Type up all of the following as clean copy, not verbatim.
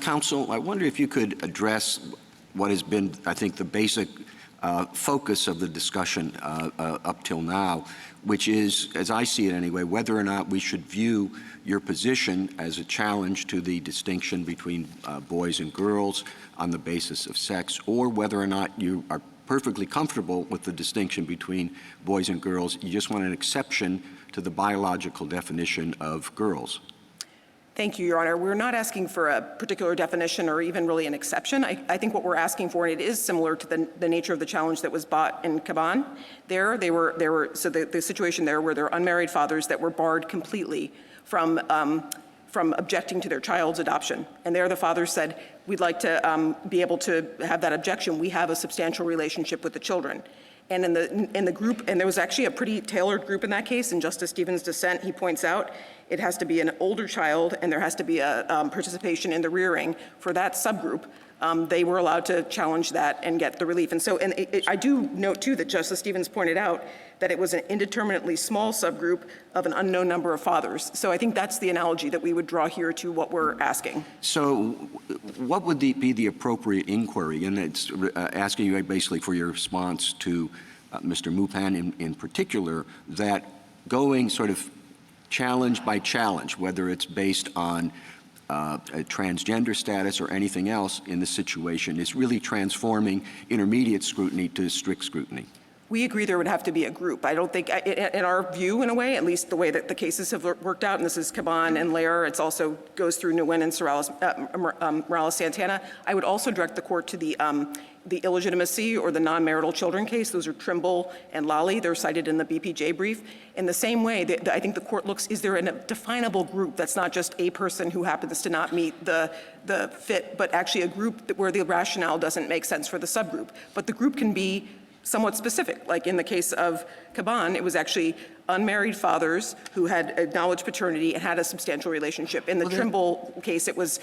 Counsel, I wonder if you could address what has been, I think, the basic focus of the discussion up till now, which is, as I see it anyway, whether or not we should view your position as a challenge to the distinction between boys and girls on the basis of sex, or whether or not you are perfectly comfortable with the distinction between boys and girls. You just want an exception to the biological definition of girls. Thank you, Your Honor. We're not asking for a particular definition or even really an exception. I think what we're asking for, and it is similar to the nature of the challenge that was brought in Caban. The situation there where there are unmarried fathers that were barred completely from objecting to their child's adoption. And there the father said, we'd like to be able to have that objection. We have a substantial relationship with the children. And in the group, and there was actually a pretty tailored group in that case. In Justice Stevens' dissent, he points out it has to be an older child and there has to be a participation in the rearing. For that subgroup, they were allowed to challenge that and get the relief. And so, I do note too that Justice Stevens pointed out that it was an indeterminately small subgroup of an unknown number of fathers. So I think that's the analogy that we would draw here to what we're asking. So what would be the appropriate inquiry? And it's asking you basically for your response to Mr. Mupan in particular, that going sort of challenge by challenge, whether it's based on a transgender status or anything else in the situation, is really transforming intermediate scrutiny to strict scrutiny. We agree there would have to be a group. I don't think, in our view, in a way, at least the way that the cases have worked out, and this is Caban and Lair, it also goes through Nguyen and Morales-Santana. I would also direct the court to the illegitimacy or the non-marital children case. Those are Trimble and Lally. They're cited in the BPJ brief. In the same way, I think the court looks, is there a definable group that's not just a person who happens to not meet the fit, but actually a group where the rationale doesn't make sense for the subgroup. But the group can be somewhat specific. Like in the case of Caban, it was actually unmarried fathers who had acknowledged paternity and had a substantial relationship. In the Trimble case, it was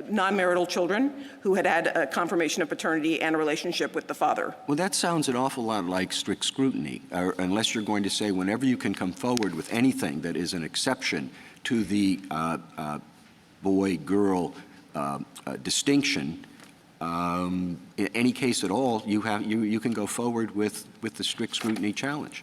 non-marital children who had a confirmation of paternity and a relationship with the father. Well, that sounds an awful lot like strict scrutiny, unless you're going to say whenever you can come forward with anything that is an exception to the boy-girl distinction. In any case at all, you can go forward with the strict scrutiny challenge,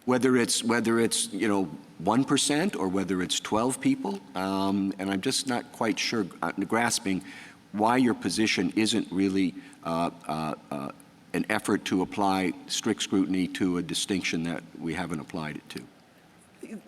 whether it's 1% or whether it's 12 people, and I'm just not quite sure, grasping why your position isn't really an effort to apply strict scrutiny to a distinction that we haven't applied it to.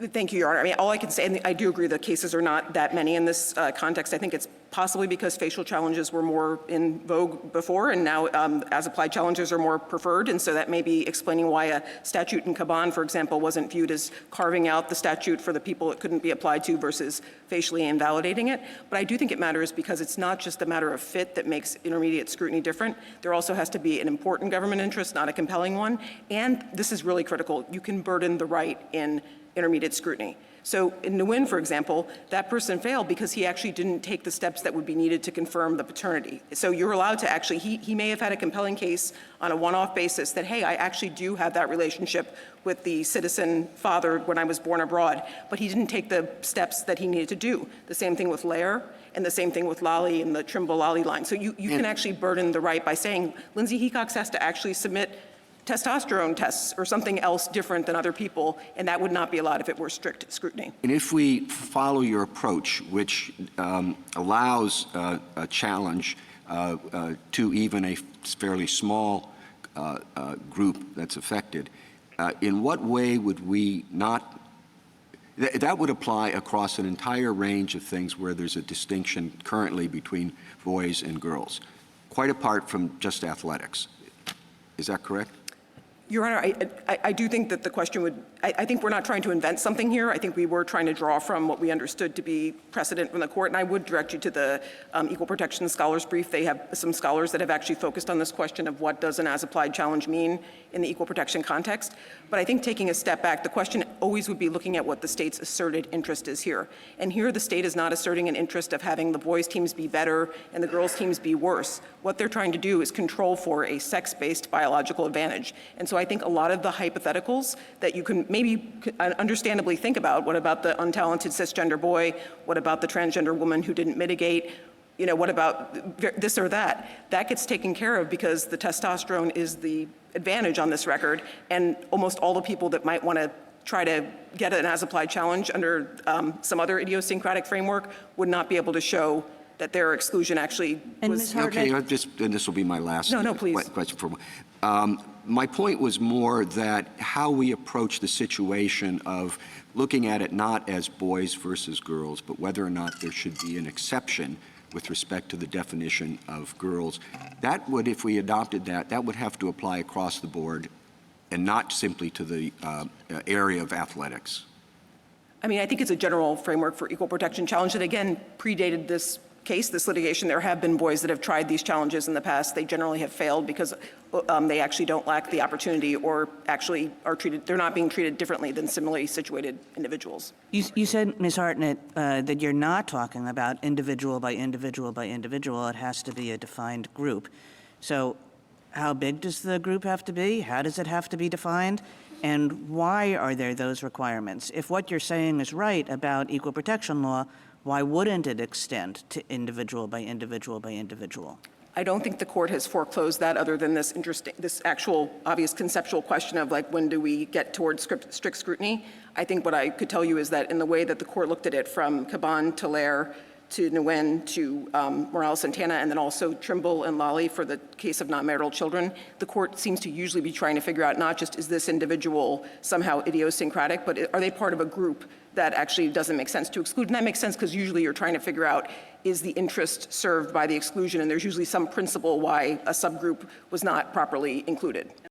Thank you, Your Honor. I mean, all I can say, and I do agree the cases are not that many in this context. I think it's possibly because facial challenges were more in vogue before, and now as-applied challenges are more preferred, and so that may be explaining why a statute in Caban, for example, wasn't viewed as carving out the statute for the people it couldn't be applied to versus facially invalidating it. But I do think it matters because it's not just a matter of fit that makes intermediate scrutiny different. There also has to be an important government interest, not a compelling one, and this is really critical. You can burden the right in intermediate scrutiny. So in Nguyen, for example, that person failed because he actually didn't take the steps that would be needed to confirm the paternity. So you're allowed to actually, he may have had a compelling case on a one-off basis that, hey, I actually do have that relationship with the citizen father when I was born abroad, but he didn't take the steps that he needed to do. The same thing with Lair, and the same thing with Lally and the Trimble-Lally line. So you can actually burden the right by saying, Lindsay Hecox has to actually submit testosterone tests or something else different than other people, and that would not be allowed if it were strict scrutiny. And if we follow your approach, which allows a challenge to even a fairly small group that's affected, in what way would we not, that would apply across an entire range of things where there's a distinction currently between boys and girls, quite apart from just athletics. Is that correct? Your Honor, I do think that the question would, I think we're not trying to invent something here. I think we were trying to draw from what we understood to be precedent from the court, and I would direct you to the Equal Protection Scholars Brief. They have some scholars that have actually focused on this question of what does an as-applied challenge mean in the equal protection context. But I think taking a step back, the question always would be looking at what the state's asserted interest is here. And here the state is not asserting an interest of having the boys' teams be better and the girls' teams be worse. What they're trying to do is control for a sex-based biological advantage. And so I think a lot of the hypotheticals that you can maybe understandably think about, what about the untalented cisgender boy? What about the transgender woman who didn't mitigate? You know, what about this or that? That gets taken care of because the testosterone is the advantage on this record, and almost all the people that might want to try to get an as-applied challenge under some other idiosyncratic framework would not be able to show that their exclusion actually And was. Ms. Hartnett, Okay, and this will be my last No, please. question. My point was more that how we approach the situation of looking at it not as boys versus girls, but whether or not there should be an exception with respect to the definition of girls. That would, if we adopted that, that would have to apply across the board and not simply to the area of athletics. I mean, I think it's a general framework for equal protection challenge that, again, predated this case, this litigation. There have been boys that have tried these challenges in the past. They generally have failed because they actually don't lack the opportunity or actually are treated, they're not being treated differently than similarly situated individuals. you said, Ms. Hartnett, that you're not talking about individual by individual by individual. It has to be a defined group. So how big does the group have to be? How does it have to be defined? And why are there those requirements? If what you're saying is right about equal protection law, why wouldn't it extend to individual by individual by individual? I don't think the court has foreclosed that, other than this actual obvious conceptual question of, like, when do we get towards strict scrutiny? I think what I could tell you is that in the way that the court looked at it, from Caban to Lair to Nguyen to Morales-Santana, and then also Trimble and Lally for the case of non-marital children, the court seems to usually be trying to figure out not just is this individual somehow idiosyncratic, but are they part of a group that actually doesn't make sense to exclude. And that makes sense because usually you're trying to figure out, is the interest served by the exclusion, and there's usually some principle why a subgroup was not properly included.